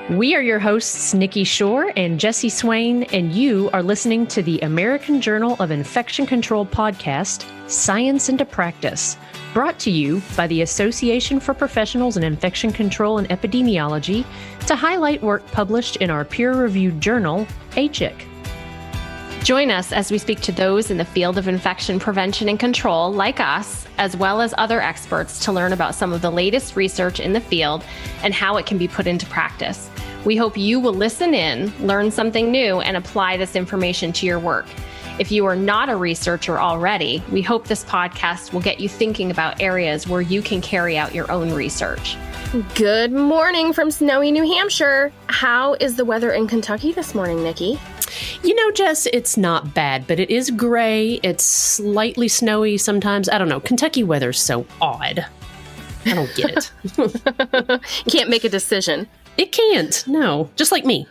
We are your hosts, Nikki Shore and Jesse Swain, and you are listening to the American Journal of Infection Control podcast, Science into Practice, brought to you by the Association for Professionals in Infection Control and Epidemiology to highlight work published in our peer-reviewed journal, ACHIC. Join us as we speak to those in the field of infection prevention and control, like us, as well as other experts, to learn about some of the latest research in the field and how it can be put into practice. We hope you will listen in, learn something new, and apply this information to your work. If you are not a researcher already, we hope this podcast will get you thinking about areas where you can carry out your own research. Good morning from snowy New Hampshire. How is the weather in Kentucky this morning, Nikki? You know, Jess, it's not bad, but it is gray. It's slightly snowy sometimes. I don't know. Kentucky weather's so odd. I don't get it. Can't make a decision. It can't. No. Just like me.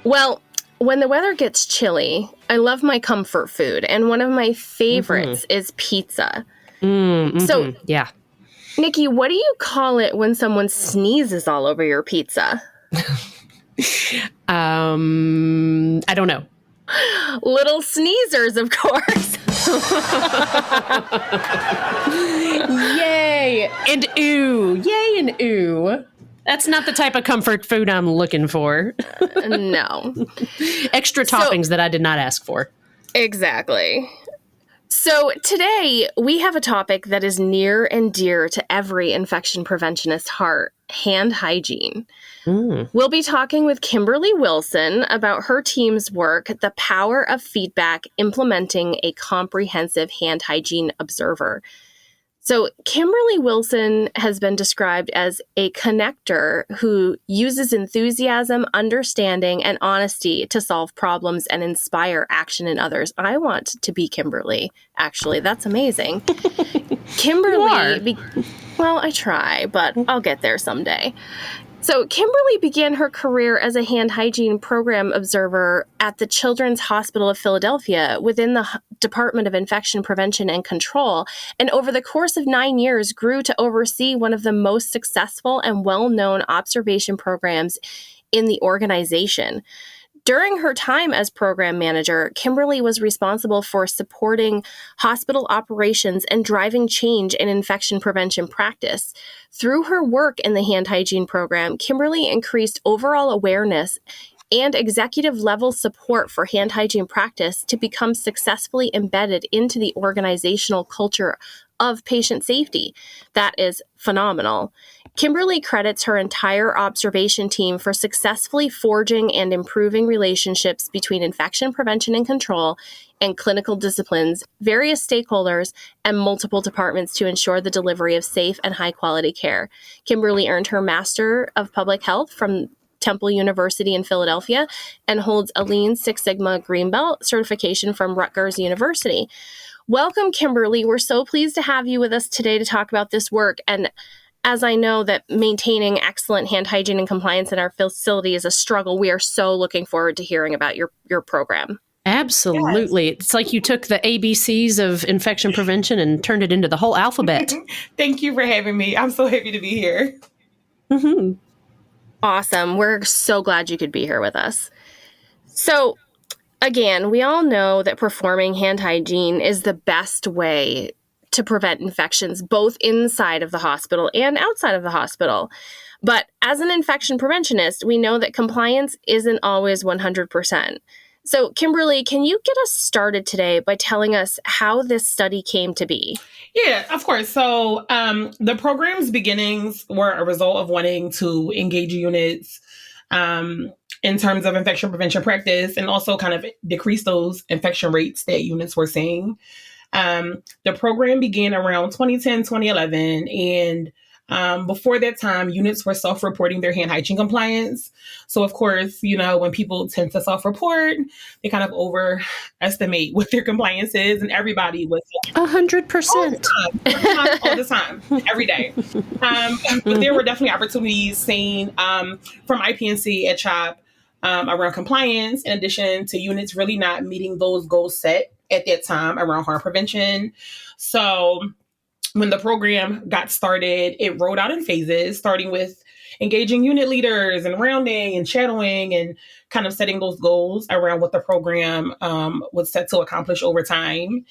Well, when the weather gets chilly, I love my comfort food. And one of my favorites is pizza. So, yeah. Nikki, what do you call it when someone sneezes all over your pizza? I don't know. Little sneezers, of course. Yay and ooh. Yay and ooh. That's not the type of comfort food I'm looking for. No. Extra toppings that I did not ask for. Exactly. So today we have a topic that is near and dear to every infection preventionist's heart, hand hygiene. We'll be talking with Kimberly Wilson about her team's work, The Power of Feedback, Implementing a Comprehensive Hand Hygiene Observer. So Kimberly Wilson has been described as a connector who uses enthusiasm, understanding, and honesty to solve problems and inspire action in others. I want to be Kimberly, actually. That's amazing. Kimberly, well, I try, but I'll get there someday. So Kimberly began her career as a hand hygiene program observer at the Children's Hospital of Philadelphia within the Department of Infection Prevention and Control, and over the course of 9 years grew to oversee one of the most successful and well-known observation programs in the organization. During her time as program manager, Kimberly was responsible for supporting hospital operations and driving change in infection prevention practice. Through her work in the hand hygiene program, Kimberly increased overall awareness and executive-level support for hand hygiene practice to become successfully embedded into the organizational culture of patient safety. That is phenomenal. Kimberly credits her entire observation team for successfully forging and improving relationships between infection prevention and control and clinical disciplines, various stakeholders, and multiple departments to ensure the delivery of safe and high-quality care. Kimberly earned her Master of Public Health from Temple University in Philadelphia and holds a Lean Six Sigma Green Belt certification from Rutgers University. Welcome, Kimberly. We're so pleased to have you with us today to talk about this work. And as I know that maintaining excellent hand hygiene and compliance in our facility is a struggle, we are so looking forward to hearing about your program. Absolutely. Yes. It's like you took the ABCs of infection prevention and turned it into the whole alphabet. Thank you for having me. I'm so happy to be here. Mm-hmm. Awesome. We're so glad you could be here with us. So, again, we all know that performing hand hygiene is the best way to prevent infections, both inside of the hospital and outside of the hospital. But as an infection preventionist, we know that compliance isn't always 100%. So, Kimberly, can you get us started today by telling us how this study came to be? Yeah, of course. So the program's beginnings were a result of wanting to engage units in terms of infection prevention practice and also kind of decrease those infection rates that units were seeing. The program began around 2010, 2011, and before that time, units were self-reporting their hand hygiene compliance. So, of course, you know, when people tend to self-report, they kind of overestimate what their compliance is, and everybody was 100%. All the time, every day. But there were definitely opportunities seen from IPNC at CHOP around compliance, in addition to units really not meeting those goals set at that time around harm prevention. So when the program got started, it rolled out in phases, starting with engaging unit leaders and rounding and shadowing and kind of setting those goals around what the program was set to accomplish over time.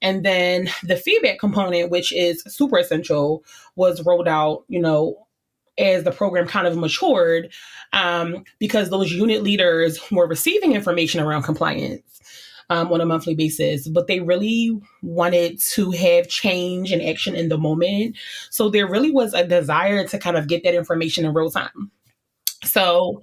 And then the feedback component, which is super essential, was rolled out, as the program kind of matured, because those unit leaders were receiving information around compliance on a monthly basis, but they really wanted to have change and action in the moment. So there really was a desire to kind of get that information in real time. So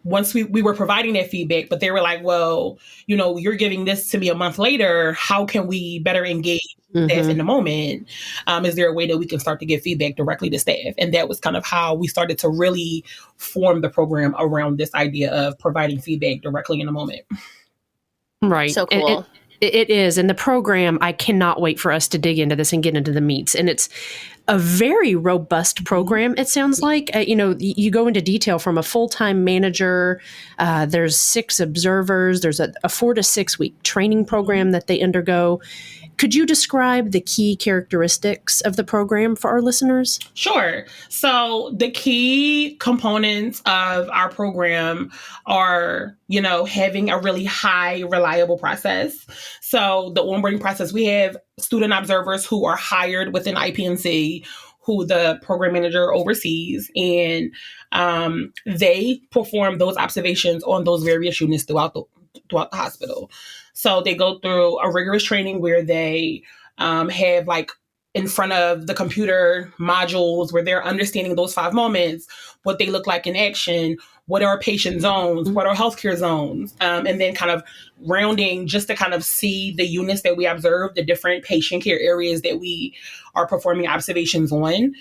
once we were providing that feedback, but they were like, well, you're giving this to me a month later. How can we better engage staff in the moment? Is there a way that we can start to give feedback directly to staff? And that was kind of how we started to really form the program around this idea of providing feedback directly in the moment. Right. So cool. It is. And the program, I cannot wait for us to dig into this and get into the meats. And it's a very robust program, it sounds like. You go into detail from a full-time manager. There's 6 observers. There's a 4 to 6 week training program that they undergo. Could you describe the key characteristics of the program for our listeners? Sure. So the key components of our program are, having a really high reliable process. So the onboarding process, we have student observers who are hired within IPNC, who the program manager oversees, and they perform those observations on those various units throughout the hospital. So they go through a rigorous training where they have in front of the computer modules where they're understanding those 5 moments, what they look like in action, what are patient zones, what are healthcare zones, and then kind of rounding just to kind of see the units that we observe, the different patient care areas that we are performing observations on.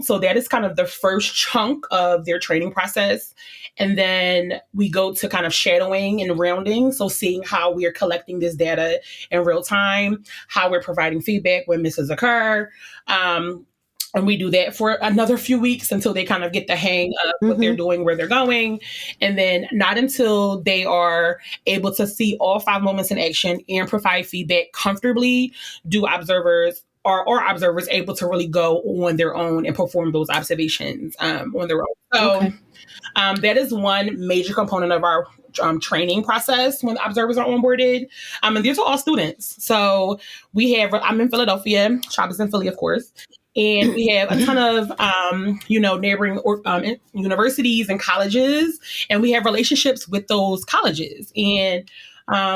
So that is kind of the first chunk of their training process. And then we go to kind of shadowing and rounding. So seeing how we are collecting this data in real time, how we're providing feedback when misses occur. And we do that for another few weeks until they kind of get the hang of what they're doing, where they're going. And then not until they are able to see all 5 moments in action and provide feedback comfortably do observers or observers able to really go on their own and perform those observations on their own. So that is one major component of our training process when observers are onboarded. And these are all students. So I'm in Philadelphia, Shop is in Philly, of course. And we have a ton of, neighboring universities and colleges, and we have relationships with those colleges. And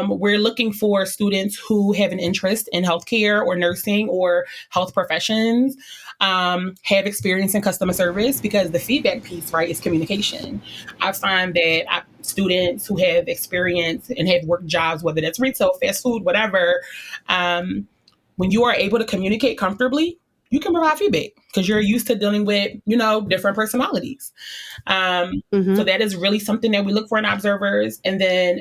we're looking for students who have an interest in healthcare or nursing or health professions, have experience in customer service, because the feedback piece, right, is communication. I find that students who have experience and have worked jobs, whether that's retail, fast food, whatever, when you are able to communicate comfortably, you can provide feedback because you're used to dealing with, different personalities. So that is really something that we look for in observers. And then,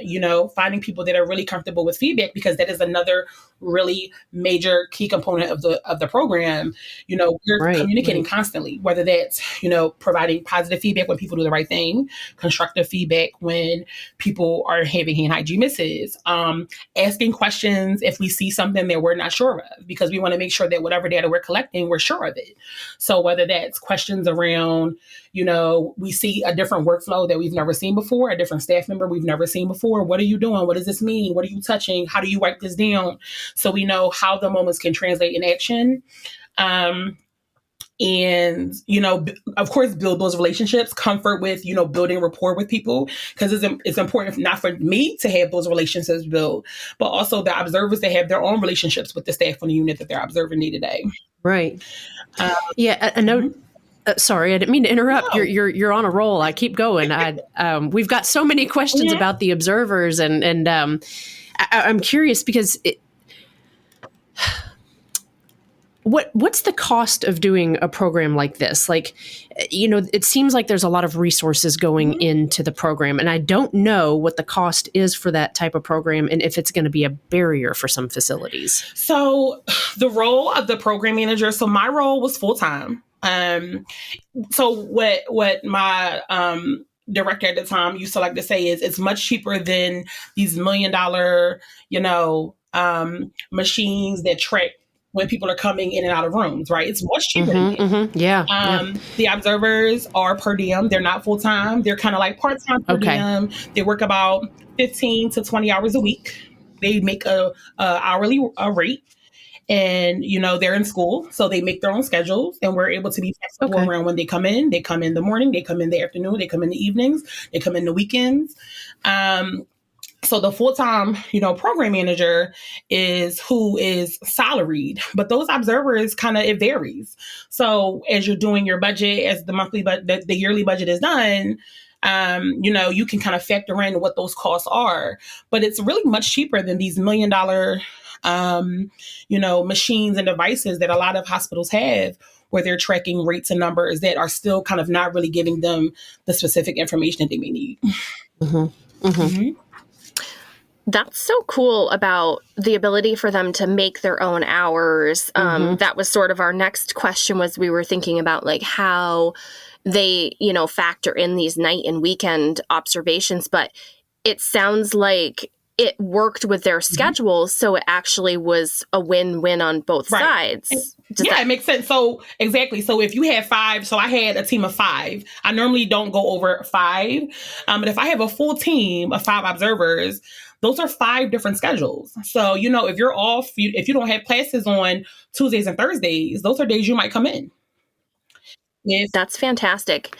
finding people that are really comfortable with feedback, because that is another really major key component of the program. We're communicating constantly, whether that's, providing positive feedback when people do the right thing, constructive feedback when people are having hand hygiene misses, asking questions if we see something that we're not sure of, because we want to make sure that whatever data we're collecting, we're sure of it. So whether that's questions around, we see a different workflow that we've never seen before, a different staff member we've never seen before. What are you doing? What does this mean? What are you touching? How do you write this down? So we know how the moments can translate in action. And, of course, build those relationships, comfort with, building rapport with people, because it's important not for me to have those relationships built, but also the observers that have their own relationships with the staff on the unit that they're observing day to day. Right. A note. Sorry, I didn't mean to interrupt. No. You're on a roll. I keep going. We've got so many questions about the observers, and I'm curious because what's the cost of doing a program like this? It seems like there's a lot of resources going into the program, and I don't know what the cost is for that type of program and if it's going to be a barrier for some facilities. So the role of the program manager, so my role was full-time. So what my director at the time used to like to say is it's much cheaper than these $1 million, machines that track when people are coming in and out of rooms, right? It's much cheaper than that. Yeah. The observers are per diem. They're not full time. They're kind of like part time per diem. They work about 15 to 20 hours a week. They make a hourly rate. And, they're in school, so they make their own schedules, and we're able to be flexible around when they come in. They come in the morning, they come in the afternoon, they come in the evenings, they come in the weekends. So the full-time, program manager is who is salaried, but those observers it varies. So as you're doing your budget, as the monthly, the yearly budget is done, you can kind of factor in what those costs are, but it's really much cheaper than these $1 million machines and devices that a lot of hospitals have, where they're tracking rates and numbers that are still kind of not really giving them the specific information that they may need. That's so cool about the ability for them to make their own hours. That was sort of our next question, was we were thinking about like how they, factor in these night and weekend observations, but it sounds like it worked with their schedules, so it actually was a win-win on both sides. It makes sense. So exactly. So if you have 5, so I had a team of 5. I normally don't go over 5, but if I have a full team of 5 observers, those are 5 different schedules. So if you're off, if you don't have classes on Tuesdays and Thursdays, those are days you might come in. That's fantastic.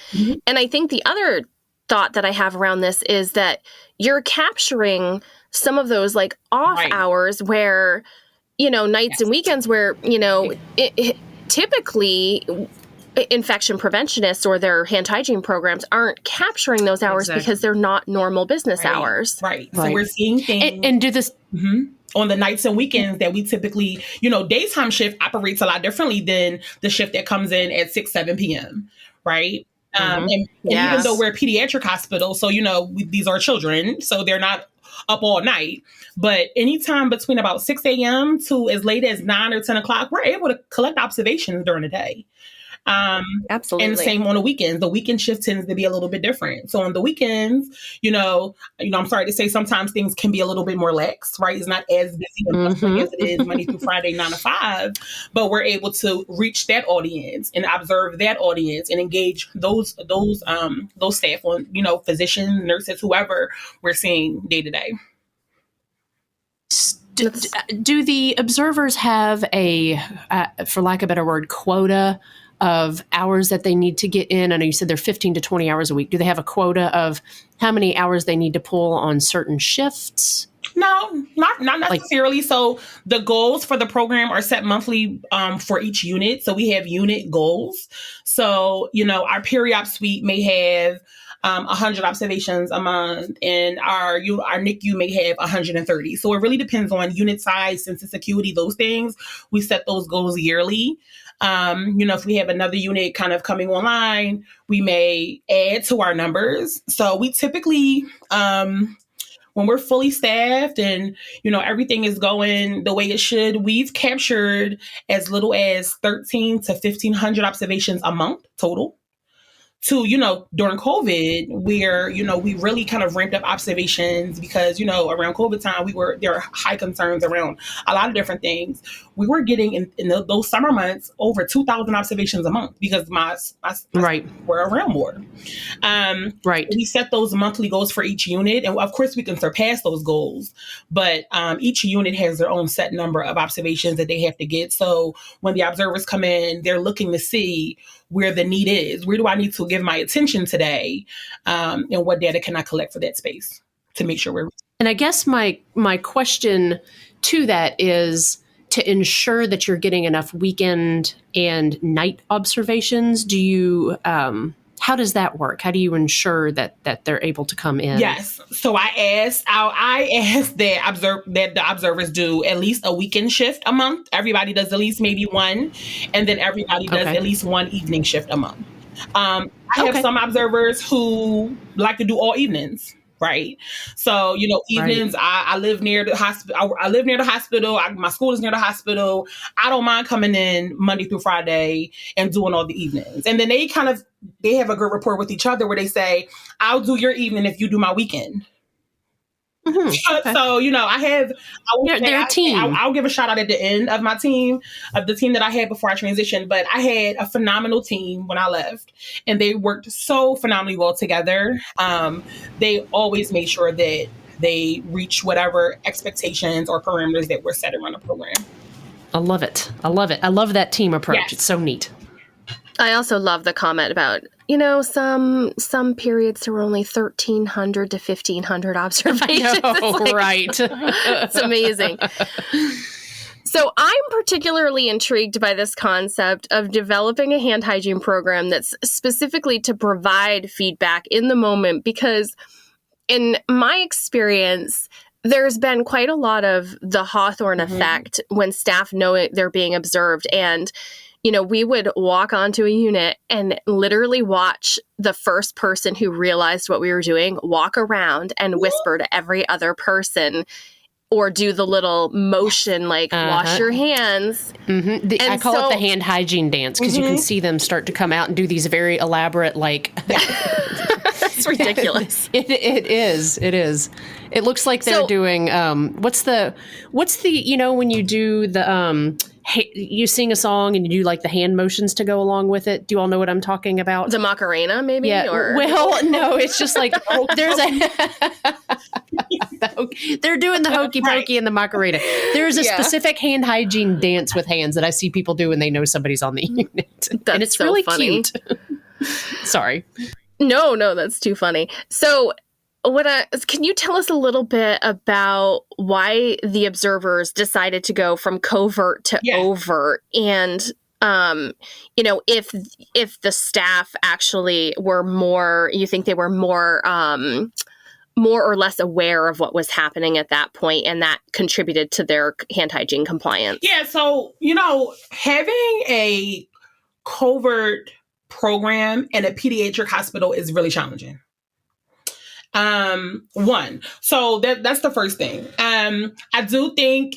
And I think the other thought that I have around this is that you're capturing some of those like off hours where, nights and weekends where, typically infection preventionists or their hand hygiene programs aren't capturing those hours because they're not normal business hours. Right. So we're seeing things. And do this on the nights and weekends that we typically, daytime shift operates a lot differently than the shift that comes in at 6, 7 p.m. Right. And even though we're a pediatric hospital, so, these are children, so they're not up all night. But anytime between about 6 a.m. to as late as 9 or 10 o'clock, we're able to collect observations during the day. Absolutely. And same on the weekends. The weekend shift tends to be a little bit different. So on the weekends, I'm sorry to say sometimes things can be a little bit more lax, right? It's not as busy and bustling as it is Monday through Friday, 9 to 5, but we're able to reach that audience and observe that audience and engage those staff on, physicians, nurses, whoever we're seeing day to day. Do the observers have a, for lack of a better word, quota of hours that they need to get in? I know you said they're 15 to 20 hours a week. Do they have a quota of how many hours they need to pull on certain shifts? No, not necessarily. So the goals for the program are set monthly for each unit. So we have unit goals. So, our peri-op suite may have 100 observations a month, and our NICU may have 130. So it really depends on unit size, census acuity, those things. We set those goals yearly. If we have another unit kind of coming online, we may add to our numbers. So we typically, when we're fully staffed and, everything is going the way it should, we've captured as little as 1,300 to 1,500 observations a month total. To, during COVID, where, we really kind of ramped up observations because, around COVID time, there were high concerns around a lot of different things. We were getting in those summer months over 2,000 observations a month because my were around more. We set those monthly goals for each unit. And of course we can surpass those goals, but each unit has their own set number of observations that they have to get. So when the observers come in, they're looking to see where the need is. Where do I need to give my attention today? And what data can I collect for that space to make sure we're... And I guess my question to that is to ensure that you're getting enough weekend and night observations. Do you, how does that work? How do you ensure that they're able to come in? Yes. So I asked that the observers do at least a weekend shift a month. Everybody does at least maybe one, and then everybody does at least one evening shift a month. I have some observers who like to do all evenings. Right. So, evenings, I live near the hospital. I live near the hospital. My school is near the hospital. I don't mind coming in Monday through Friday and doing all the evenings. And then they have a good rapport with each other where they say, I'll do your evening if you do my weekend. Okay. So, They're a team. I'll give a shout out at the end of my team, of the team that I had before I transitioned. But I had a phenomenal team when I left, and they worked so phenomenally well together. They always made sure that they reach whatever expectations or parameters that were set around the program. I love it. I love that team approach. Yes. It's so neat. I also love the comment about, some periods there were only 1,300 to 1,500 observations. I know, right. It's amazing. So I'm particularly intrigued by this concept of developing a hand hygiene program that's specifically to provide feedback in the moment, because in my experience, there's been quite a lot of the Hawthorne effect when staff know they're being observed. And we would walk onto a unit and literally watch the first person who realized what we were doing walk around and whisper to every other person, or do the little motion like wash your hands. I call it the hand hygiene dance, because you can see them start to come out and do these very elaborate, like... It's ridiculous. It is. It looks like they're doing, what's the, when you do the, you sing a song and you do like the hand motions to go along with it. Do you all know what I'm talking about? The Macarena, maybe? Yeah. Or... Well, no, it's just like there's they're doing the hokey pokey and the Macarena. There's a specific hand hygiene dance with hands that I see people do when they know somebody's on the unit. And it's so really funny. Cute. Sorry. No, that's too funny. So can you tell us a little bit about why the observers decided to go from covert to overt, and if the staff actually were more, you think they were more or less aware of what was happening at that point, and that contributed to their hand hygiene compliance? Yeah, so having a covert program in a pediatric hospital is really challenging. So that's the first thing. I do think,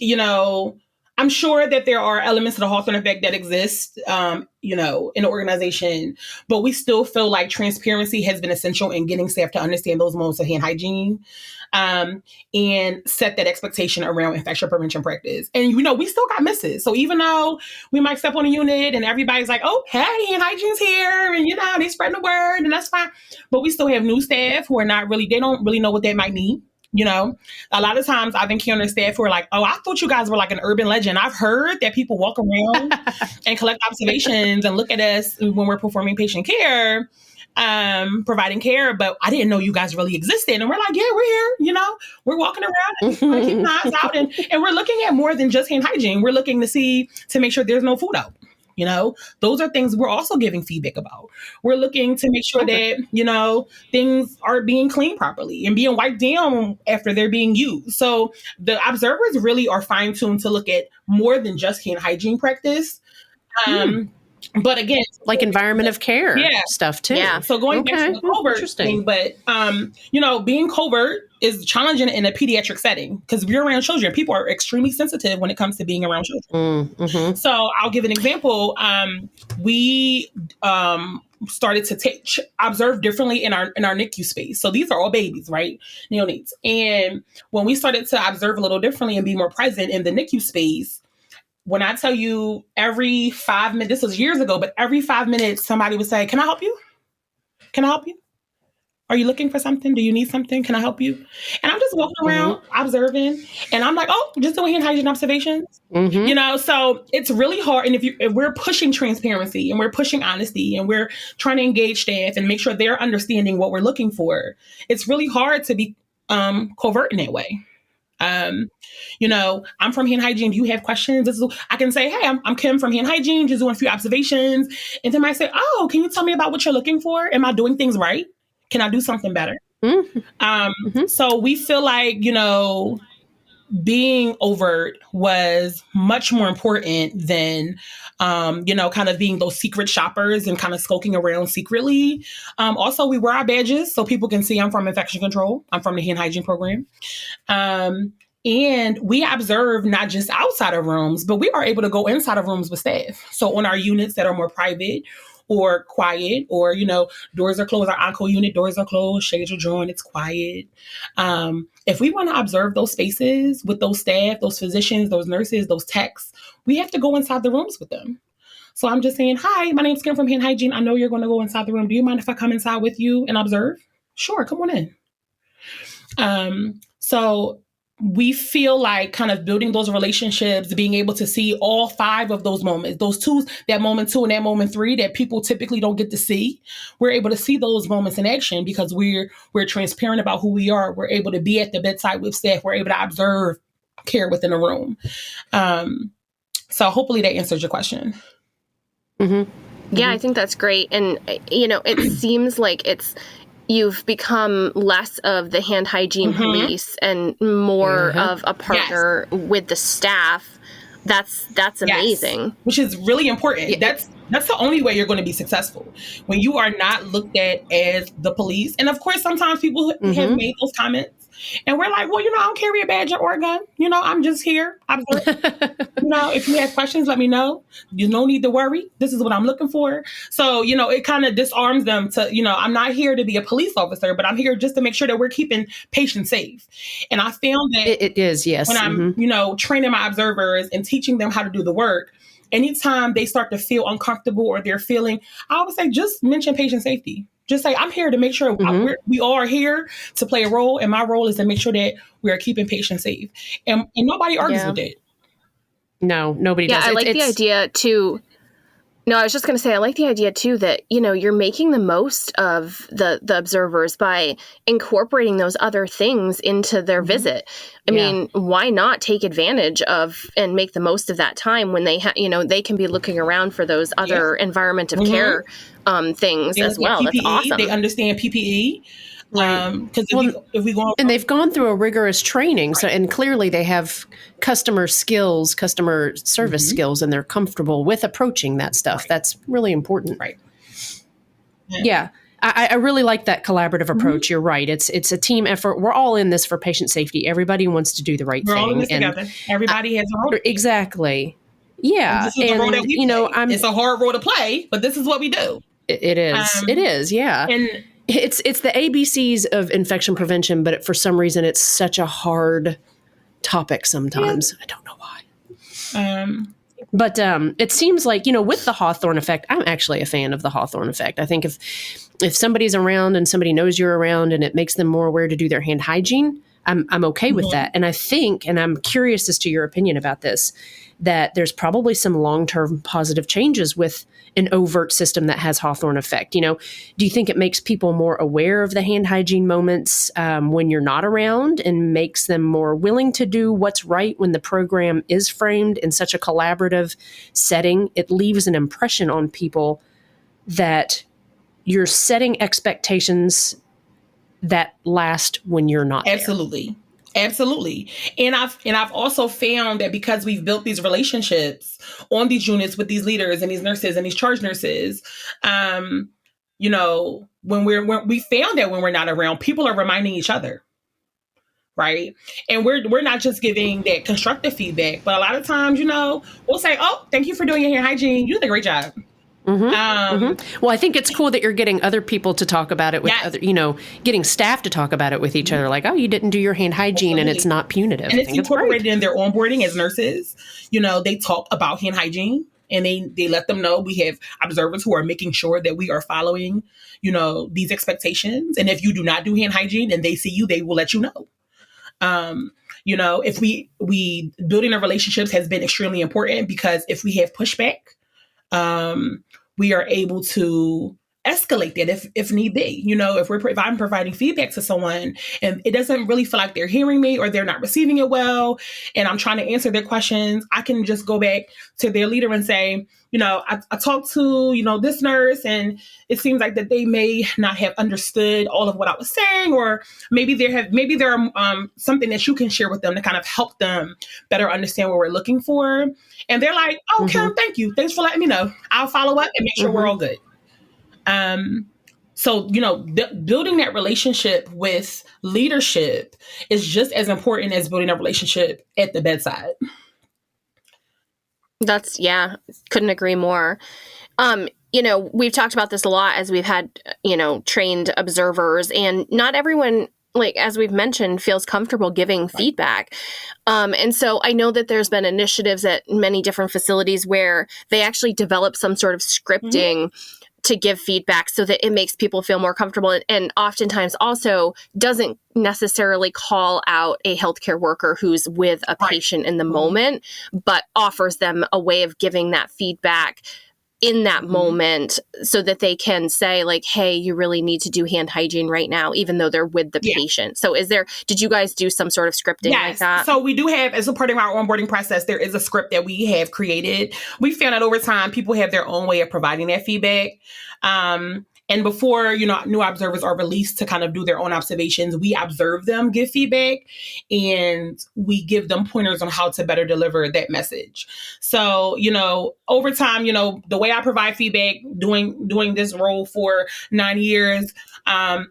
I'm sure that there are elements of the Hawthorne effect that exist, in the organization, but we still feel like transparency has been essential in getting staff to understand those moments of hand hygiene, and set that expectation around infection prevention practice. And, we still got misses. So even though we might step on a unit and everybody's like, oh, hey, hand hygiene's here, and, they spreading the word, and that's fine. But we still have new staff who are they don't really know what that might mean. A lot of times I've encountered staff who are like, oh, I thought you guys were like an urban legend. I've heard that people walk around and collect observations and look at us when we're performing patient care, providing care, but I didn't know you guys really existed. And we're like, yeah, we're here, we're walking around and keeping eyes out. And we're looking at more than just hand hygiene. We're looking to make sure there's no food out. Those are things we're also giving feedback about. We're looking to make sure that, things are being cleaned properly and being wiped down after they're being used. So the observers really are fine-tuned to look at more than just hand hygiene practice. But again, like environment of care stuff too. Yeah. So going back to the covert thing, but being covert is challenging in a pediatric setting, because we're around children. People are extremely sensitive when it comes to being around children. So I'll give an example. We started to observe differently in our NICU space. So these are all babies, right? Neonates. And when we started to observe a little differently and be more present in the NICU space, when I tell you every 5 minutes, this was years ago, but every 5 minutes, somebody would say, can I help you? Can I help you? Are you looking for something? Do you need something? Can I help you? And I'm just walking around observing, and I'm like, oh, just doing hand hygiene observations. So it's really hard. And if we're pushing transparency and we're pushing honesty and we're trying to engage staff and make sure they're understanding what we're looking for, it's really hard to be covert in that way. I'm from Hand Hygiene. Do you have questions? I can say, hey, I'm Kim from Hand Hygiene, just doing a few observations. And they might say, oh, can you tell me about what you're looking for? Am I doing things right? Can I do something better? So we feel like, being overt was much more important than, kind of being those secret shoppers and kind of skulking around secretly. Also, we wear our badges so people can see I'm from infection control. I'm from the hand hygiene program. And we observe not just outside of rooms, but we are able to go inside of rooms with staff. So on our units that are more private, or quiet, or, doors are closed. Our on-call unit doors are closed, shades are drawn, it's quiet. If we want to observe those spaces with those staff, those physicians, those nurses, those techs, we have to go inside the rooms with them. So I'm just saying, hi, my name's Kim from Hand Hygiene. I know you're going to go inside the room. Do you mind if I come inside with you and observe? Sure, come on in. So we feel like kind of building those relationships, being able to see all 5 of those moments, those 2, that moment 2 and that moment 3 that people typically don't get to see. We're able to see those moments in action because we're transparent about who we are. We're able to be at the bedside with staff. We're able to observe care within a room. So hopefully that answers your question. Mm-hmm. Yeah, I think that's great. And, it seems like you've become less of the hand hygiene police and more of a partner with the staff. That's amazing. Which is really important. Yeah. That's the only way you're going to be successful, when you are not looked at as the police. And of course, sometimes people have made those comments and we're like, well, I don't carry a badge or a gun. I'm just here. If you have questions, let me know. You no need to worry. This is what I'm looking for. So, it kind of disarms them to, I'm not here to be a police officer, but I'm here just to make sure that we're keeping patients safe. And I found that it is, yes. When I'm, training my observers and teaching them how to do the work, anytime they start to feel uncomfortable or they're feeling, I always say, just mention patient safety. Just say, I'm here to make sure we all are here to play a role. And my role is to make sure that we are keeping patients safe. And nobody argues with it. No, nobody does. Yeah, I like the idea too. No, I was just going to say, I like the idea too that, you're making the most of the observers by incorporating those other things into their visit. I mean, why not take advantage of and make the most of that time when they they can be looking around for those other environment of care things as well. PPE, that's awesome. They understand PPE. Because if we go, and they've gone through a rigorous training, so and clearly they have customer service skills, and they're comfortable with approaching that stuff. Right. That's really important. Right. Yeah. I really like that collaborative approach. You're right. It's a team effort. We're all in this for patient safety. Everybody wants to do the right thing. We're all in this together. Everybody has a role. Exactly. Yeah. And this is the role that we play. It's a hard role to play, but this is what we do. It is. It is. Yeah. And it's the ABCs of infection prevention, but for some reason it's such a hard topic sometimes. I don't know why. But it seems like, with the Hawthorne effect, I'm actually a fan of the Hawthorne effect. I think if somebody's around and somebody knows you're around and it makes them more aware to do their hand hygiene, I'm okay with that. And I think, and I'm curious as to your opinion about this, that there's probably some long-term positive changes with an overt system that has Hawthorne effect. Do you think it makes people more aware of the hand hygiene moments when you're not around, and makes them more willing to do what's right when the program is framed in such a collaborative setting? It leaves an impression on people that you're setting expectations that last when you're not there. Absolutely. And I've also found that because we've built these relationships on these units with these leaders and these nurses and these charge nurses, when we found that when we're not around, people are reminding each other. Right. And we're not just giving that constructive feedback, but a lot of times, we'll say, oh, thank you for doing your hair hygiene. You did a great job. Well, I think it's cool that you're getting other people to talk about it with other, getting staff to talk about it with each other. Like, oh, you didn't do your hand hygiene, and it's not punitive. And it's incorporated in their onboarding as nurses. They talk about hand hygiene, and they let them know we have observers who are making sure that we are following, these expectations. And if you do not do hand hygiene and they see you, they will let you know. If we building our relationships has been extremely important, because if we have pushback, we are able to escalate that if need be. If I'm providing feedback to someone and it doesn't really feel like they're hearing me or they're not receiving it well, and I'm trying to answer their questions, I can just go back to their leader and say, I talked to, this nurse, and it seems like that they may not have understood all of what I was saying, or maybe there are something that you can share with them to kind of help them better understand what we're looking for. And they're like, oh, Kim, thank you. Thanks for letting me know. I'll follow up and make sure we're all good. So, building that relationship with leadership is just as important as building a relationship at the bedside. Couldn't agree more. We've talked about this a lot as we've had, trained observers, and not everyone, like, as we've mentioned, feels comfortable giving feedback. And so I know that there's been initiatives at many different facilities where they actually develop some sort of scripting to give feedback so that it makes people feel more comfortable, and oftentimes also doesn't necessarily call out a healthcare worker who's with a patient in the moment, but offers them a way of giving that feedback in that moment so that they can say, like, hey, you really need to do hand hygiene right now, even though they're with the patient. So did you guys do some sort of scripting like that? So we do have, as a part of our onboarding process, there is a script that we have created. We found out over time, people have their own way of providing that feedback. And before, new observers are released to kind of do their own observations, we observe them give feedback, and we give them pointers on how to better deliver that message. So, over time, the way I provide feedback, doing this role for 9 years,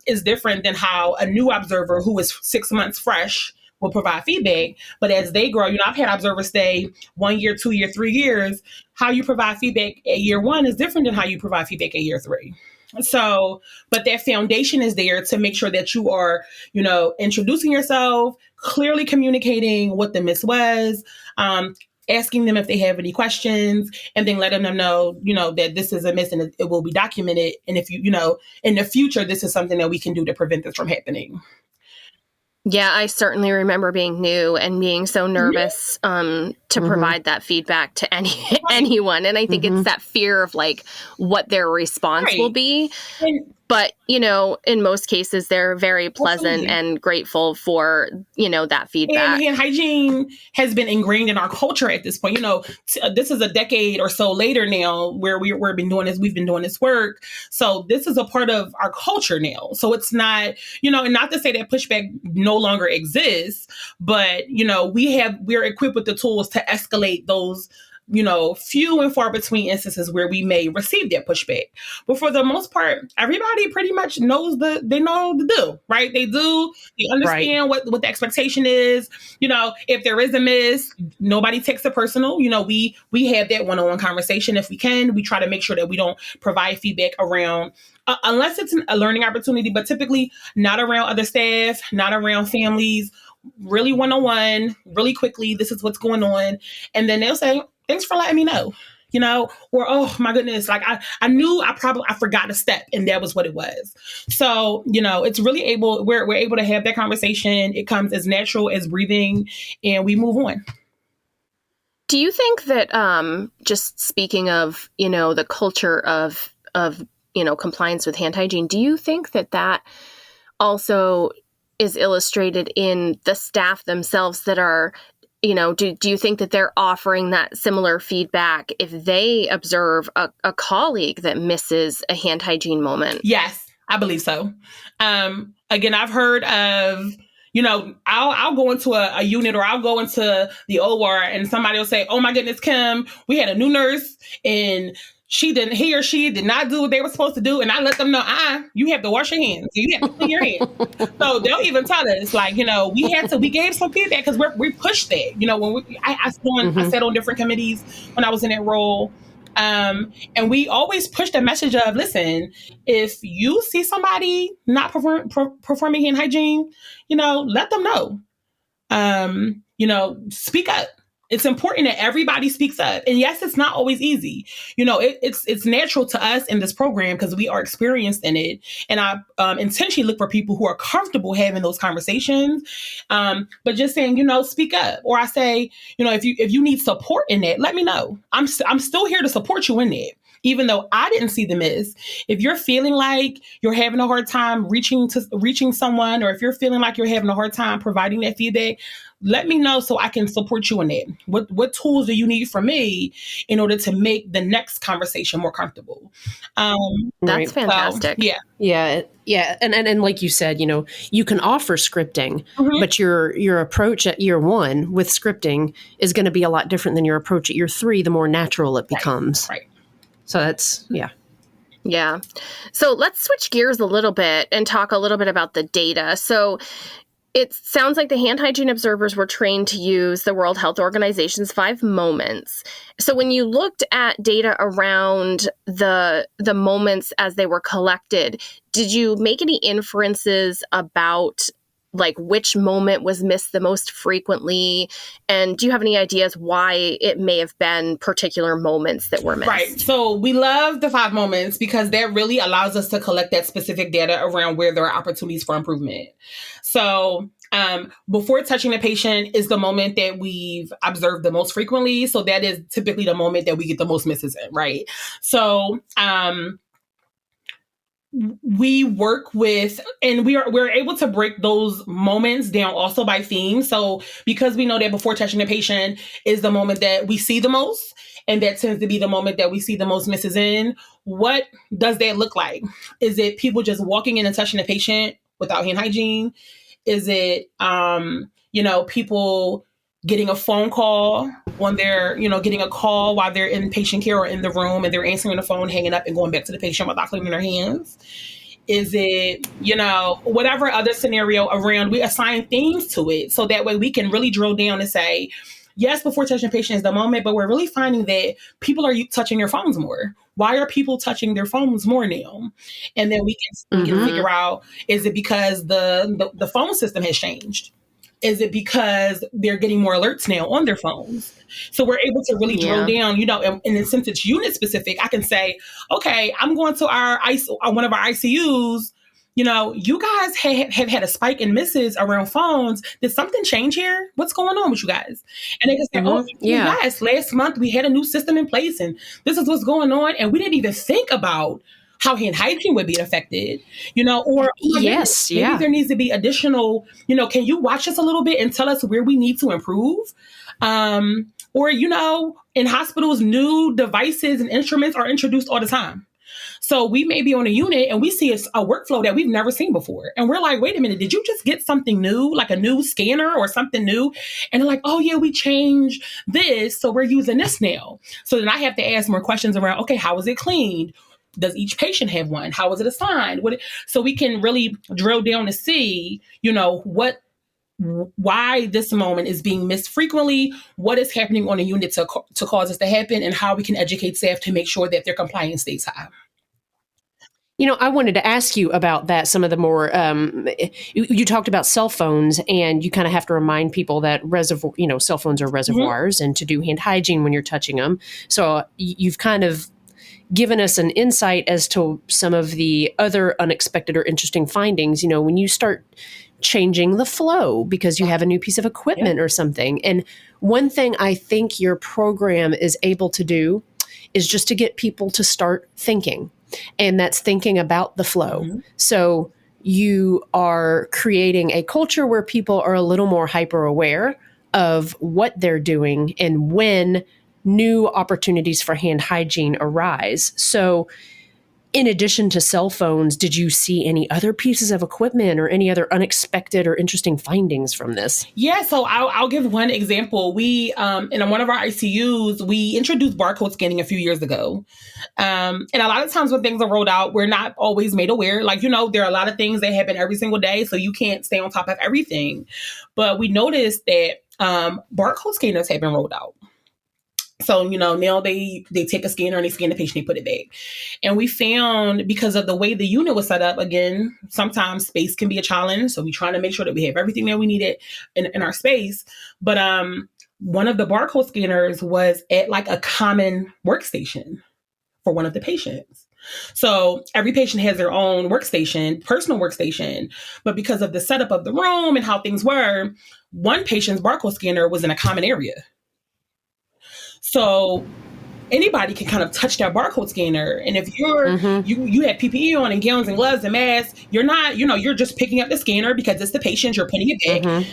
is different than how a new observer who is 6 months fresh will provide feedback. But as they grow, I've had observers stay 1 year, 2 year, 3 years. How you provide feedback at year 1 is different than how you provide feedback at year 3. So, but that foundation is there to make sure that you are, introducing yourself, clearly communicating what the miss was, asking them if they have any questions, and then letting them know, that this is a miss and it will be documented. And if in the future, this is something that we can do to prevent this from happening. Yeah, I certainly remember being new and being so nervous to provide that feedback to anyone. And I think it's that fear of, like, what their response will be. But, in most cases, they're very pleasant and grateful for, that feedback. And hygiene has been ingrained in our culture at this point. This is a decade or so later now where we've been doing this work. So this is a part of our culture now. So it's not, and not to say that pushback no longer exists, but, we're equipped with the tools to escalate those, few and far between instances where we may receive that pushback. But for the most part, everybody pretty much knows they know the deal, right? They understand what the expectation is. If there is a miss, nobody takes it personal. We have that one-on-one conversation if we can. We try to make sure that we don't provide feedback around, unless it's a learning opportunity, but typically not around other staff, not around families, really one-on-one, really quickly, this is what's going on. And then they'll say, thanks for letting me know, or, oh my goodness, like I knew I forgot a step and that was what it was. So, it's really we're able to have that conversation. It comes as natural as breathing, and we move on. Do you think that, just speaking of, the culture of, compliance with hand hygiene, do you think that also is illustrated in the staff themselves that are, do you think that they're offering that similar feedback if they observe a colleague that misses a hand hygiene moment? Yes, I believe so. Again, I've heard of, I'll go into a unit, or I'll go into the OR, and somebody will say, oh my goodness, Kim, we had a new nurse and he or she did not do what they were supposed to do. And I let them know, you have to wash your hands. You have to clean your hands. So they'll even tell us, like, we gave some feedback because we pushed that. When I sat on different committees when I was in that role. And we always push the message of, listen, if you see somebody not performing hand hygiene, let them know. Speak up. It's important that everybody speaks up. And yes, it's not always easy. It's natural to us in this program because we are experienced in it. And I intentionally look for people who are comfortable having those conversations. But just saying, speak up. Or I say, if you need support in that, let me know. I'm still here to support you in that. Even though I didn't see the miss, if you're feeling like you're having a hard time reaching someone, or if you're feeling like you're having a hard time providing that feedback, let me know so I can support you in it. What tools do you need from me in order to make the next conversation more comfortable? That's fantastic. So, yeah. And like you said, you can offer scripting, but your approach at year 1 with scripting is going to be a lot different than your approach at year 3, the more natural it becomes. Right. So that's, yeah. Yeah. So let's switch gears a little bit and talk a little bit about the data. So It sounds like the hand hygiene observers were trained to use the World Health Organization's 5 moments. So when you looked at data around the moments as they were collected, did you make any inferences about like which moment was missed the most frequently? And do you have any ideas why it may have been particular moments that were missed? Right. So we love the 5 moments because that really allows us to collect that specific data around where there are opportunities for improvement. So before touching the patient is the moment that we've observed the most frequently. So that is typically the moment that we get the most misses in, right? So we work with, and we're able to break those moments down also by theme. So because we know that before touching the patient is the moment that we see the most, and that tends to be the moment that we see the most misses in, what does that look like? Is it people just walking in and touching the patient without hand hygiene? Is it, people getting a phone call when they're, getting a call while they're in patient care or in the room and they're answering the phone, hanging up and going back to the patient without cleaning their hands? Is it, whatever other scenario around, we assign themes to it so that way we can really drill down and say, yes, before touching a patient is the moment, but we're really finding that people are touching their phones more. Why are people touching their phones more now? And then we can figure out, is it because the phone system has changed? Is it because they're getting more alerts now on their phones? So we're able to really drill down, and since it's unit specific, I can say, okay, I'm going to one of our ICUs. You guys have had a spike in misses around phones. Did something change here? What's going on with you guys? And they can say, yes, last month we had a new system in place and this is what's going on. And we didn't even think about how hand hygiene would be affected, or maybe there needs to be additional, can you watch us a little bit and tell us where we need to improve? Or, in hospitals, new devices and instruments are introduced all the time. So we may be on a unit and we see a workflow that we've never seen before. And we're like, wait a minute, did you just get something new, like a new scanner or something new? And they're like, oh yeah, we changed this. So we're using this now. So then I have to ask more questions around, okay, how is it cleaned? Does each patient have one? How is it assigned? So we can really drill down to see, why this moment is being missed frequently, what is happening on a unit to cause this to happen, and how we can educate staff to make sure that their compliance stays high. I wanted to ask you about that. Some of the more, you talked about cell phones, and you kind of have to remind people that cell phones are reservoirs, and to do hand hygiene when you're touching them. So you've kind of given us an insight as to some of the other unexpected or interesting findings, when you start changing the flow because you have a new piece of equipment or something. And one thing I think your program is able to do is just to get people to start thinking. And that's thinking about the flow. Mm-hmm. So you are creating a culture where people are a little more hyper aware of what they're doing and when new opportunities for hand hygiene arise. So in addition to cell phones, did you see any other pieces of equipment or any other unexpected or interesting findings from this? Yeah, so I'll give one example. We, in one of our ICUs, we introduced barcode scanning a few years ago. And a lot of times when things are rolled out, we're not always made aware. Like, there are a lot of things that happen every single day, so you can't stay on top of everything. But we noticed that barcode scanners have been rolled out. So, now they take a scanner and they scan the patient, they put it back. And we found, because of the way the unit was set up, again, sometimes space can be a challenge. So we're trying to make sure that we have everything that we needed in our space. But one of the barcode scanners was at like a common workstation for one of the patients. So every patient has their own workstation, personal workstation. But because of the setup of the room and how things were, one patient's barcode scanner was in a common area. So anybody can kind of touch that barcode scanner. And if you're, you have PPE on and gowns and gloves and masks, you're not, you're just picking up the scanner because it's the patient, you're putting it back.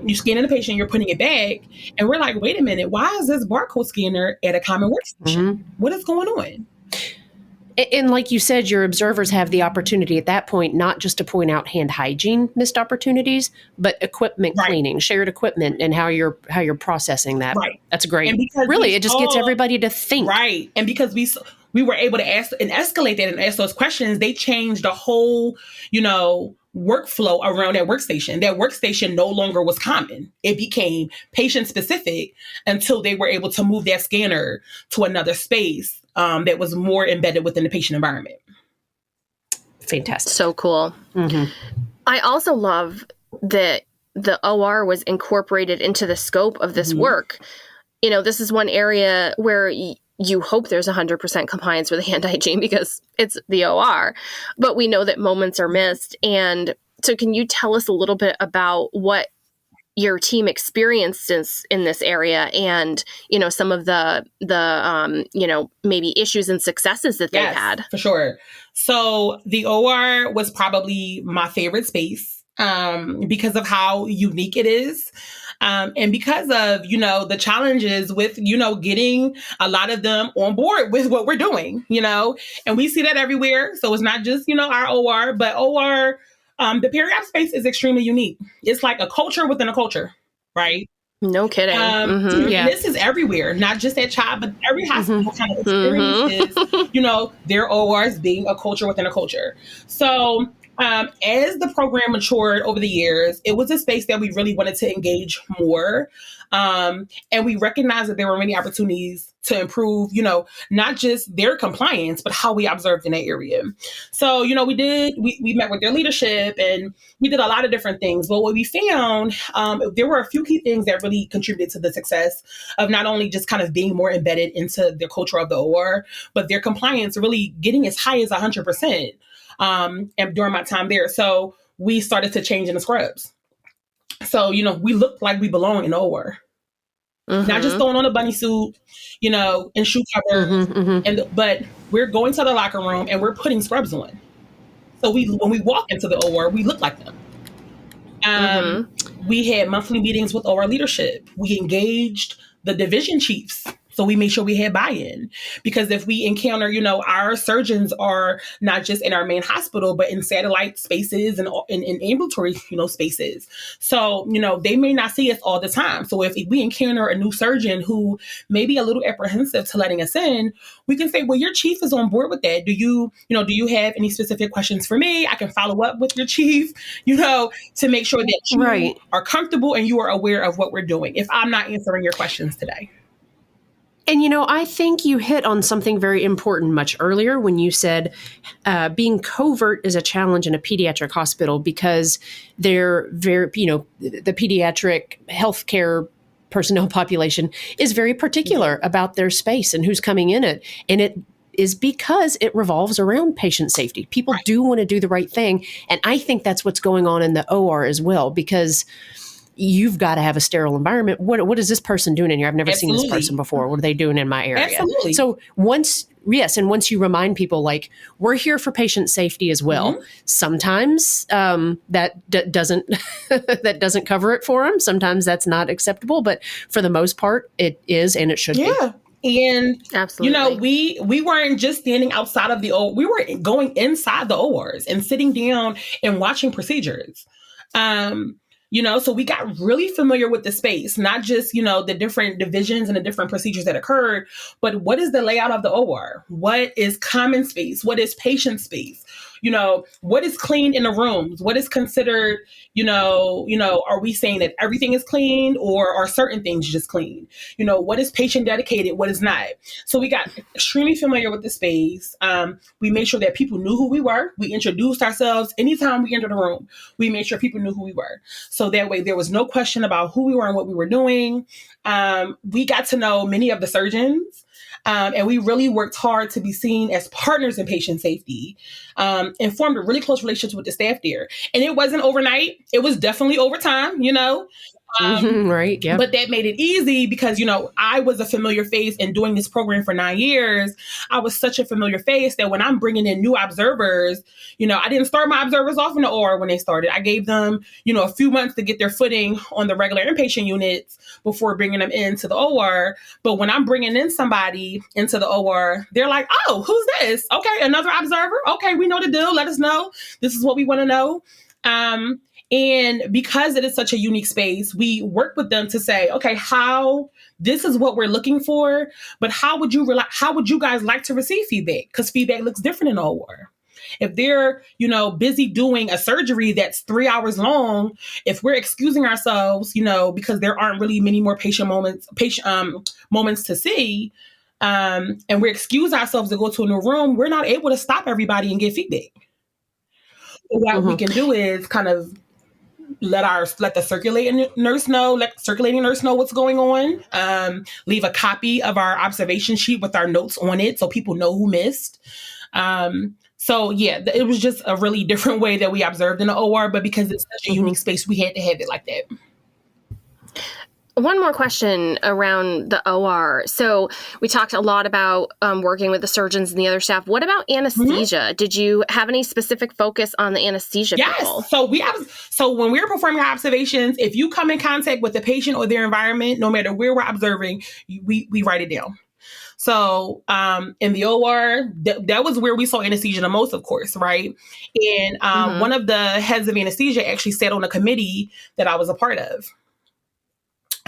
You're scanning the patient, you're putting it back. And we're like, wait a minute, why is this barcode scanner at a common workstation? What is going on? And like you said, your observers have the opportunity at that point, not just to point out hand hygiene missed opportunities, but equipment cleaning, shared equipment, and how you're processing that. Right. That's great. Really, it just gets everybody to think. Right. And because we were able to ask and escalate that and ask those questions, they changed the whole, workflow around that workstation. That workstation no longer was common. It became patient specific until they were able to move that scanner to another space that was more embedded within the patient environment. Fantastic. So cool. Mm-hmm. I also love that the OR was incorporated into the scope of this work. You know, this is one area where you hope there's 100% compliance with hand hygiene because it's the OR, but we know that moments are missed. And so can you tell us a little bit about what your team experienced in this area and, you know, some of the you know, maybe issues and successes that they've had? For sure. So the OR was probably my favorite space because of how unique it is. And because of, you know, the challenges with, you know, getting a lot of them on board with what we're doing, you know, and we see that everywhere. So it's not just, you know, our OR, but OR, the peri-op space is extremely unique. It's like a culture within a culture, right? No kidding. Yeah. This is everywhere, not just at CHOP, but every hospital kind of experiences, you know, their ORs being a culture within a culture. So as the program matured over the years, it was a space that we really wanted to engage more. And we recognized that there were many opportunities to improve, you know, not just their compliance, but how we observed in that area. So, you know, we met with their leadership and we did a lot of different things. But what we found, there were a few key things that really contributed to the success of not only just kind of being more embedded into the culture of the OR, but their compliance really getting as high as 100%. And during my time there. So we started to change in the scrubs. So, you know, we looked like we belong in the OR. Not just throwing on a bunny suit, you know, and shoe covers, but we're going to the locker room and we're putting scrubs on. So when we walk into the OR, we look like them. We had monthly meetings with OR leadership. We engaged the division chiefs. So we made sure we had buy-in, because if we encounter, you know, our surgeons are not just in our main hospital, but in satellite spaces and in ambulatory, you know, spaces. So, you know, they may not see us all the time. So if we encounter a new surgeon who may be a little apprehensive to letting us in, we can say, well, your chief is on board with that. Do you have any specific questions for me? I can follow up with your chief, you know, to make sure that you are comfortable and you are aware of what we're doing if I'm not answering your questions today. And, you know, I think you hit on something very important much earlier when you said being covert is a challenge in a pediatric hospital because they're very, you know, the pediatric healthcare personnel population is very particular about their space and who's coming in it. And it is because it revolves around patient safety. People do want to do the right thing. And I think that's what's going on in the OR as well, because you've got to have a sterile environment. What is this person doing in here? I've never seen this person before. What are they doing in my area? Absolutely. So once you remind people, like, we're here for patient safety as well. Sometimes that doesn't cover it for them. Sometimes that's not acceptable, but for the most part, it is, and it should be. Yeah. And, absolutely, you know, we weren't just standing outside of the OR. We were going inside the ORs and sitting down and watching procedures. You know, so we got really familiar with the space, not just, you know, the different divisions and the different procedures that occurred, but what is the layout of the OR? What is common space? What is patient space? You know, what is clean in the rooms? What is considered, you know, are we saying that everything is clean or are certain things just clean? You know, what is patient dedicated? What is not? So we got extremely familiar with the space. We made sure that people knew who we were. We introduced ourselves anytime we entered the room. We made sure people knew who we were. So that way there was no question about who we were and what we were doing. We got to know many of the surgeons. And we really worked hard to be seen as partners in patient safety, and formed a really close relationship with the staff there. And it wasn't overnight. It was definitely over time, you know. Right. Yeah. But that made it easy because, you know, I was a familiar face and doing this program for 9 years. I was such a familiar face that when I'm bringing in new observers, you know, I didn't start my observers off in the OR when they started. I gave them, you know, a few months to get their footing on the regular inpatient units before bringing them into the OR. But when I'm bringing in somebody into the OR, they're like, oh, who's this? Okay, another observer. Okay, we know the deal. Let us know. This is what we want to know. And because it is such a unique space, we work with them to say, okay, this is what we're looking for, but how would you guys like to receive feedback? Because feedback looks different in OR. If they're, busy doing a surgery that's 3 hours long, if we're excusing ourselves, because there aren't really many more moments to see, and we excuse ourselves to go to a new room, we're not able to stop everybody and get feedback. What we can do is kind of let the circulating nurse know what's going on. Leave a copy of our observation sheet with our notes on it so people know who missed. It was just a really different way that we observed in the OR, but because it's such a unique space, we had to have it like that. One more question around the OR. So we talked a lot about working with the surgeons and the other staff. What about anesthesia? Did you have any specific focus on the anesthesia people? So when we're performing our observations, if you come in contact with the patient or their environment, no matter where we're observing, we write it down. So in the OR, that was where we saw anesthesia the most, of course, right? And one of the heads of anesthesia actually sat on a committee that I was a part of.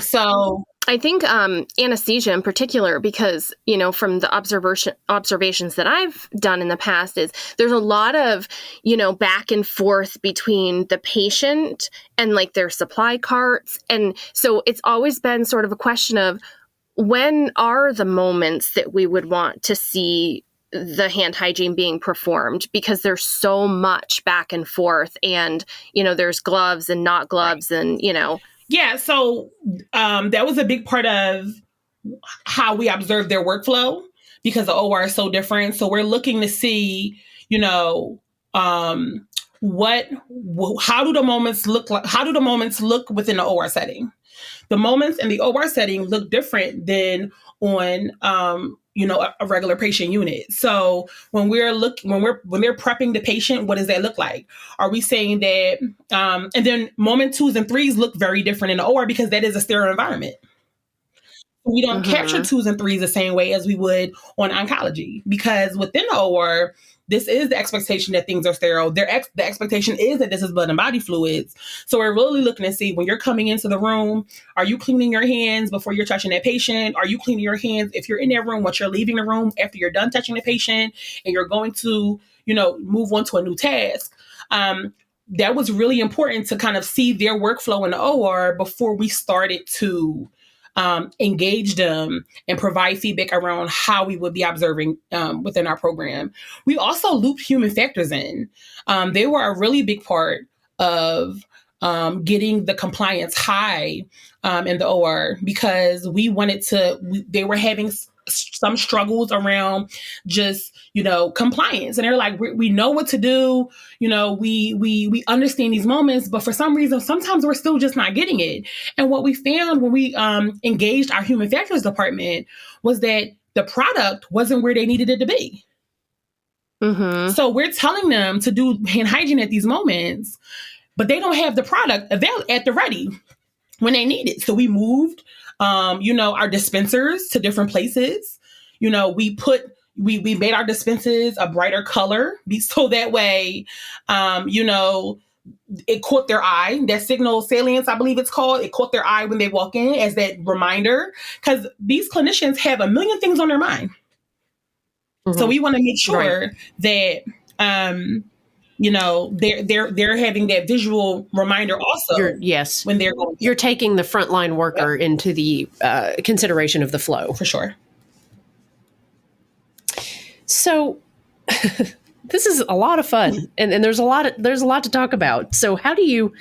So I think anesthesia in particular, because, from the observations that I've done in the past, is there's a lot of, back and forth between the patient and like their supply carts. And so it's always been sort of a question of when are the moments that we would want to see the hand hygiene being performed, because there's so much back and forth and, there's gloves and not gloves and, Yeah, so that was a big part of how we observed their workflow, because the OR is so different. So we're looking to see, how do the moments look like? How do the moments look within the OR setting? The moments in the OR setting look different than on a regular patient unit. So when they're prepping the patient, what does that look like? Are we saying that, and then moment 2s and 3s look very different in the OR because that is a sterile environment. We don't capture 2s and 3s the same way as we would on oncology, because within the OR, this is the expectation that things are sterile. The expectation is that this is blood and body fluids. So we're really looking to see, when you're coming into the room, are you cleaning your hands before you're touching that patient? Are you cleaning your hands if you're in that room, once you're leaving the room, after you're done touching the patient and you're going to, move on to a new task? That was really important to kind of see their workflow in the OR before we started to engage them and provide feedback around how we would be observing within our program. We also looped human factors in. They were a really big part of getting the compliance high in the OR, because they were having some struggles around just, compliance. And they're like, we know what to do. We understand these moments, but for some reason, sometimes we're still just not getting it. And what we found when we engaged our human factors department was that the product wasn't where they needed it to be. So we're telling them to do hand hygiene at these moments, but they don't have the product available at the ready when they need it. So we moved our dispensers to different places. We made our dispensers a brighter color, so that way, it caught their eye. That signal salience, I believe it's called, it caught their eye when they walk in as that reminder, because these clinicians have a million things on their mind. So we want to make sure that, they're having that visual reminder also. When they're going. You're taking the frontline worker into the consideration of the flow. For sure. So this is a lot of fun, and there's a lot to talk about. So how do you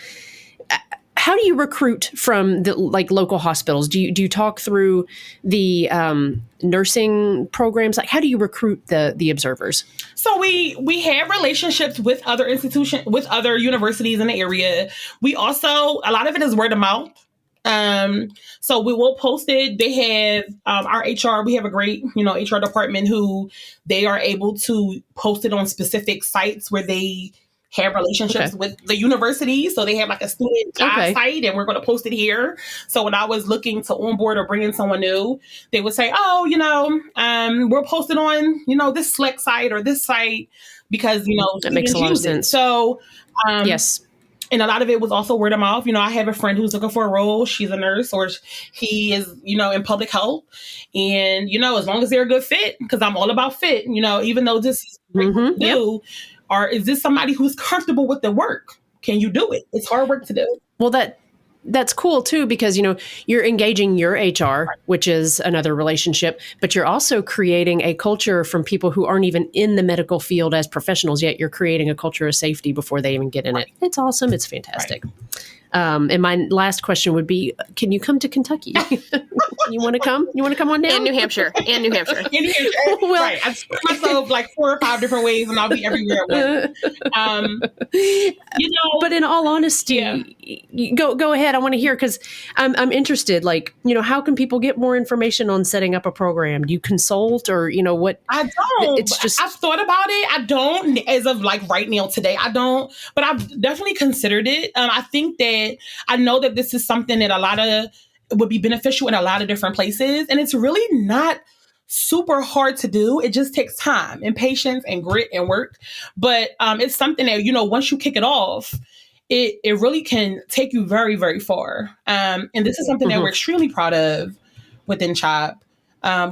recruit from the local hospitals? Do you talk through the nursing programs? How do you recruit the observers? So we have relationships with other institutions, with other universities in the area. We also, a lot of it is word of mouth. So we will post it. They have our HR. We have a great, HR department who they are able to post it on specific sites where they have relationships with the university. So they have a student job site, and we're going to post it here. So when I was looking to onboard or bring in someone new, they would say, we'll post it on, this Slack site or this site, because, that makes a lot of sense. So, yes. And a lot of it was also word of mouth. I have a friend who's looking for a role. She's a nurse, or he is, in public health. And, as long as they're a good fit, because I'm all about fit, even though this is great work to do, or is this somebody who's comfortable with the work? Can you do it? It's hard work to do. Well, that's cool too, because, you're engaging your HR, which is another relationship, but you're also creating a culture from people who aren't even in the medical field as professionals yet. You're creating a culture of safety before they even get in it. It's awesome. It's fantastic. Right. And my last question would be, can you come to Kentucky? You want to come? You want to come on down? And New Hampshire. In New Hampshire. Well, right. I've split myself like 4 or 5 different ways, and I'll be everywhere at once. But in all honesty, go ahead. I want to hear, because I'm interested. Like, how can people get more information on setting up a program? Do you consult, or what? I don't. It's just, I've thought about it. I don't, as of like right now today. I don't, but I've definitely considered it. I think that I know that this is something that would be beneficial in a lot of different places. And it's really not super hard to do. It just takes time and patience and grit and work. But it's something that, once you kick it off, it really can take you very, very far. And this is something that we're extremely proud of within CHOP.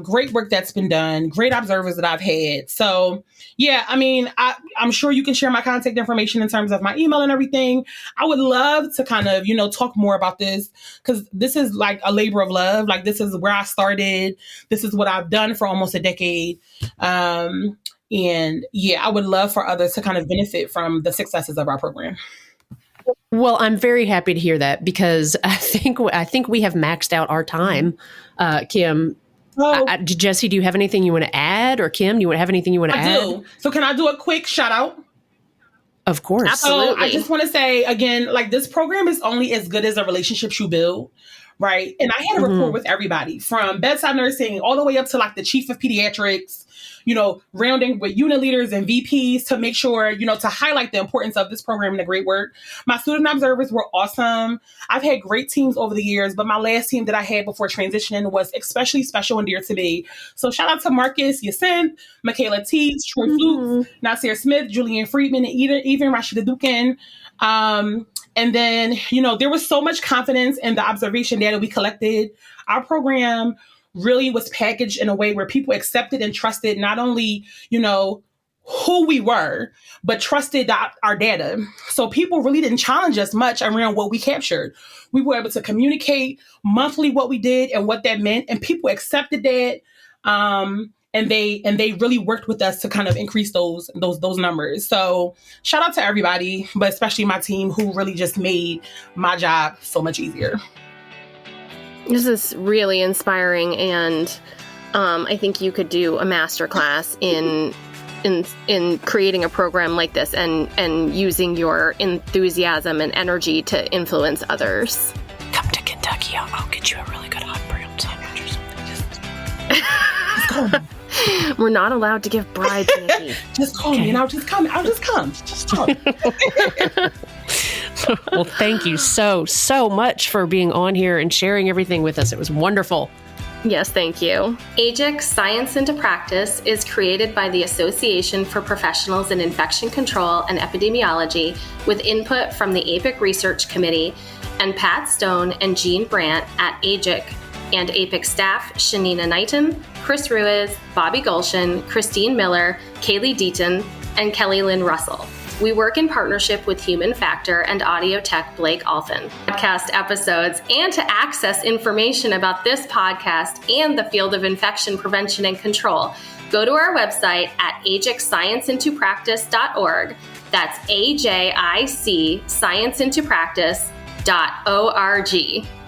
Great work that's been done, great observers that I've had. So yeah, I'm sure you can share my contact information in terms of my email and everything. I would love to kind of, talk more about this, because this is like a labor of love. Like, this is where I started. This is what I've done for almost a decade. And yeah, I would love for others to kind of benefit from the successes of our program. Well, I'm very happy to hear that, because I think we have maxed out our time, Kim. Jessie, do you have anything you want to add? Or Kim, do you have anything you want to add? I do. So can I do a quick shout out? Of course. Absolutely. So I just want to say again, like, this program is only as good as the relationships you build. Right. And I had a rapport with everybody, from bedside nursing all the way up to like the chief of pediatrics, rounding with unit leaders and VPs to make sure, to highlight the importance of this program and the great work. My student observers were awesome. I've had great teams over the years, but my last team that I had before transitioning was especially special and dear to me. So shout out to Marcus Yacine, Michaela Teets, Troy Flukes, Nasir Smith, Julianne Friedman, and even Rashida Dukin. And then, there was so much confidence in the observation data we collected. Our program really was packaged in a way where people accepted and trusted not only, who we were, but trusted our data. So people really didn't challenge us much around what we captured. We were able to communicate monthly what we did and what that meant, and people accepted that. And they really worked with us to kind of increase those numbers. So shout out to everybody, but especially my team, who really just made my job so much easier. This is really inspiring, and I think you could do a masterclass in creating a program like this and using your enthusiasm and energy to influence others. Come to Kentucky. I'll get you a really good hot brown sandwich or something. Just come. We're not allowed to give bribes, Nikki. Just call me and I'll just come. Just talk. Well, thank you so much for being on here and sharing everything with us. It was wonderful. Yes, thank you. AGIC Science into Practice is created by the Association for Professionals in Infection Control and Epidemiology, with input from the APIC Research Committee and Pat Stone and Jean Brandt at AGIC, and APIC staff Shanina Knighton, Chris Ruiz, Bobby Gulshan, Christine Miller, Kaylee Deaton, and Kelly Lynn Russell. We work in partnership with Human Factor and audio tech Blake Alphen. Podcast episodes, and to access information about this podcast and the field of infection prevention and control, go to our website at ajicscienceintopractice.org. That's AJIC scienceintopractice.org.